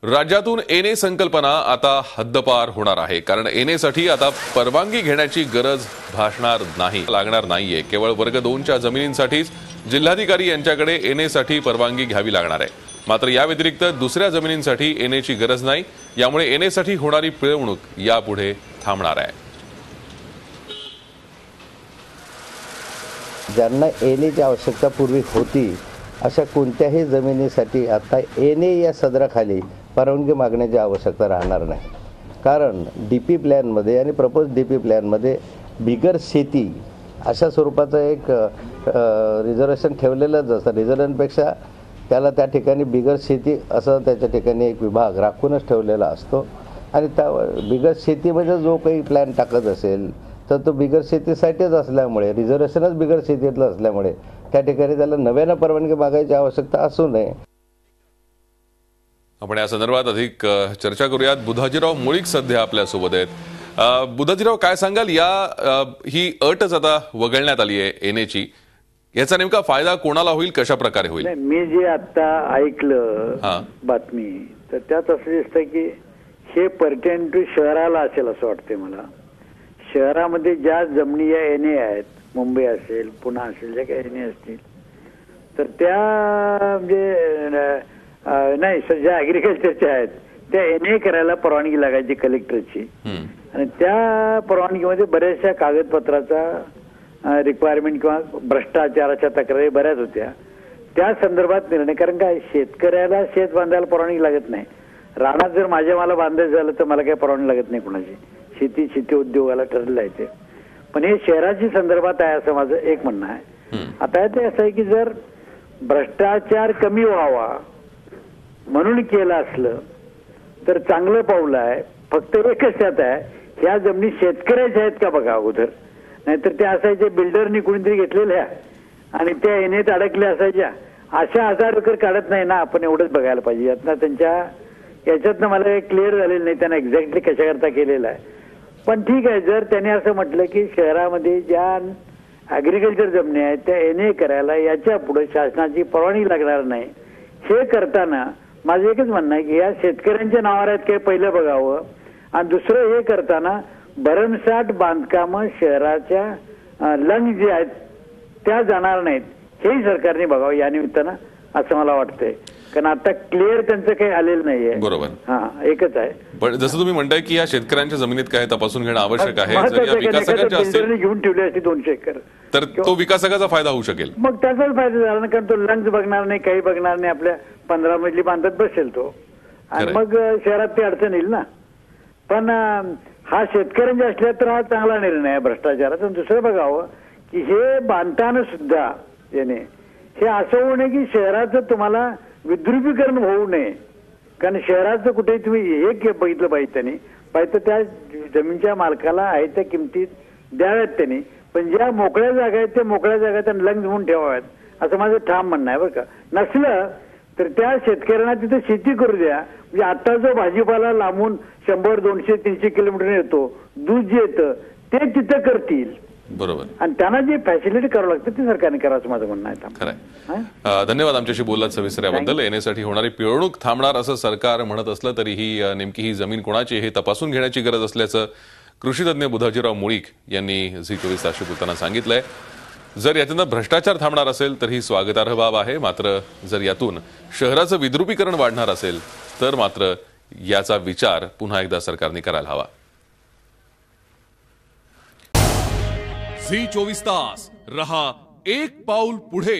राज्यातून एनए संकल्पना आता हद्दपार होणार आहे, कारण एनए साठी आता परवानगी घेण्याची गरज लागणार नाहीये। केवळ वर्ग 2च्या जमिनींसाठीच जिल्हाधिकारी यांच्याकडे एनए साठी परवानगी घ्यावी लागणार आहे। मात्र या व्यतिरिक्त दुसऱ्या जमिनींसाठी एनएची गरज नाही, यामुळे एनए साठी होणारी पिळवणूक यापुढे थांबणार आहे। ज्यांना एनएची आवश्यकता पूर्वी होती अशा कोणत्याही जमिनीसाठी आता एनए या सदराखाली परवानगी मागण्याची आवश्यकता राहणार नाही। कारण डीपी प्लॅनमध्ये आणि प्रपोज डीपी प्लॅनमध्ये बिगर शेती अशा स्वरूपाचं एक रिझर्वेशन ठेवलेलंच असतं। रिझर्वेशनपेक्षा त्याला त्या ठिकाणी बिगर शेती असं त्याच्या ठिकाणी एक विभाग राखूनच ठेवलेला असतो आणि त्या बिगर शेतीमध्ये जो काही प्लॅन टाकत असेल तर तो बिगर शेतीसाठीच असल्यामुळे रिझर्वेशनच बिगर शेतीतलं असल्यामुळे त्या ठिकाणी त्याला नव्यानं परवानगी मागायची आवश्यकता असू नये। आपण या संदर्भात अधिक चर्चा करूयात। बुधाजीराव मुळीक सध्या आपल्या सोबत आहेत। बुधाजीराव, काय सांगाल, ही अटच आता वगळण्यात आली आहे एनएची, याचा नेमका फायदा कोणाला होईल, कशा प्रकारे होईल? मी जे आता ऐकलं बातमी तर त्यात असं दिसतं की हे पर्टेन टू शहराला असेल असं वाटतंय मला। शहरामध्ये ज्या जमिनी या एनए आहेत, मुंबई असेल, पुणे असेल, ज्या काही एनए असतील तर त्या म्हणजे नाही ज्या ऍग्रिकल्चरच्या आहेत त्या एनए करायला परवानगी लागायची कलेक्टरची आणि त्या परवानगीमध्ये बऱ्याचशा कागदपत्राचा रिक्वायरमेंट किंवा भ्रष्टाचाराच्या तक्रारी बऱ्याच होत्या। त्या संदर्भात निर्णय, कारण काय शेतकऱ्याला शेत बांधायला परवानगी लागत नाही। रानात जर माझ्या मला बांधायचं झालं तर मला काही परवानगी लागत नाही कुणाची, शेती उद्योगाला ठरलेलं आहे ते। पण हे शहराची संदर्भात आहे असं माझं एक म्हणणं आहे। आता ते असं आहे की जर भ्रष्टाचार कमी व्हावा म्हणून केलं असलं तर चांगलं पाऊल आहे। फक्त एकच त्यात आहे, ह्या जमिनी शेतकऱ्याच्या आहेत का बघा अगोदर, नाहीतर त्या असायच्या बिल्डरनी कुणीतरी घेतलेल्या आणि त्या एनएत अडकल्या असायच्या। अशा 1000 एकर काढत नाही ना आपण, एवढंच बघायला पाहिजे। याच्यातनं मला क्लिअर झालेलं नाही त्यांना एक्झॅक्टली कशाकरता केलेलं आहे। पण ठीक आहे, जर त्याने असं म्हटलं की शहरामध्ये ज्या ऍग्रिकल्चर जमिनी आहेत त्या एनए करायला याच्या पुढे शासनाची परवानगी लागणार नाही, हे करताना माझं एकच म्हणणं आहे की या शेतकऱ्यांच्या नावावर आहेत काही पहिलं बघावं आणि दुसरं हे करताना भरमसाठ बांधकामं शहराच्या लंग जे आहेत त्या जाणार नाहीत हेही सरकारने बघावं या निमित्तानं असं मला वाटतंय। कारण आता क्लिअर त्यांचं काही आलेलं नाहीये। बरोबर, एकच आहे। पण जसं तुम्ही म्हणताय की या शेतकऱ्यांच्या जमिनीत काय तपासून घेणं आवश्यक आहे, जर या विकासकांच्या असेल घेऊन ठेवली असती 200 एकर तर तो विकासकाचा फायदा होऊ शकेल। मग त्याचाच फायदा झाला ना, कारण तो लंग्स बघणार नाही, काही बघणार नाही, आपल्या 15 मजली बांधत बसेल तो आणि मग शहरात ते अडचण येईल ना। पण हा शेतकऱ्यांच्या असल्या तर हा चांगला निर्णय आहे भ्रष्टाचाराचा। दुसरं बघावं की हे बांधताना सुद्धा याने हे असं होऊ नये की शहराचं तुम्हाला विद्रुपीकरण होऊ नये। कारण शहराचं कुठेही तुम्ही हे बघितलं पाहिजे त्यांनी, पाहिजे त्या जमीनच्या मालकाला आहे त्या किमतीत द्याव्यात त्यांनी, पण ज्या मोकळ्या जागा आहेत त्या मोकळ्या जागा त्यांना लंग्स म्हणून ठेवाव्यात असं माझं ठाम म्हणणं आहे बरं का। नसलं तर त्या शेतकऱ्यांना तिथे शेती करू द्या। म्हणजे आता जो भाजीपाला लांबून 100, 200, 300 किलोमीटर येतो, दूध जे येतं ते तिथं करतील, बरोबर, आणि त्यांना जे फॅसिलिटी करावं लागतं ते सरकारने करावं माझं म्हणणं आहे। खरंय, धन्यवाद आमच्याशी बोललात सविस्तर याबद्दल। एनएसाठी होणारी पिळवणूक थांबणार असं सरकार म्हणत असलं तरीही नेमकी ही जमीन कोणाची हे तपासून घेण्याची गरज असल्याचं कृषीतज्ञ बुधाजीराव मुळीक यांनी झी24 तासशी बोलताना सांगितलंय। जर यातून भ्रष्टाचार थांबणार असेल तर ही स्वागतार्ह बाब आहे, मात्र जर यातून शहराचं विद्रुपीकरण वाढणार असेल तर मात्र याचा विचार पुन्हा एकदा सरकारने करायला हवा। झी24 तास रहा एक पाऊल पुढे।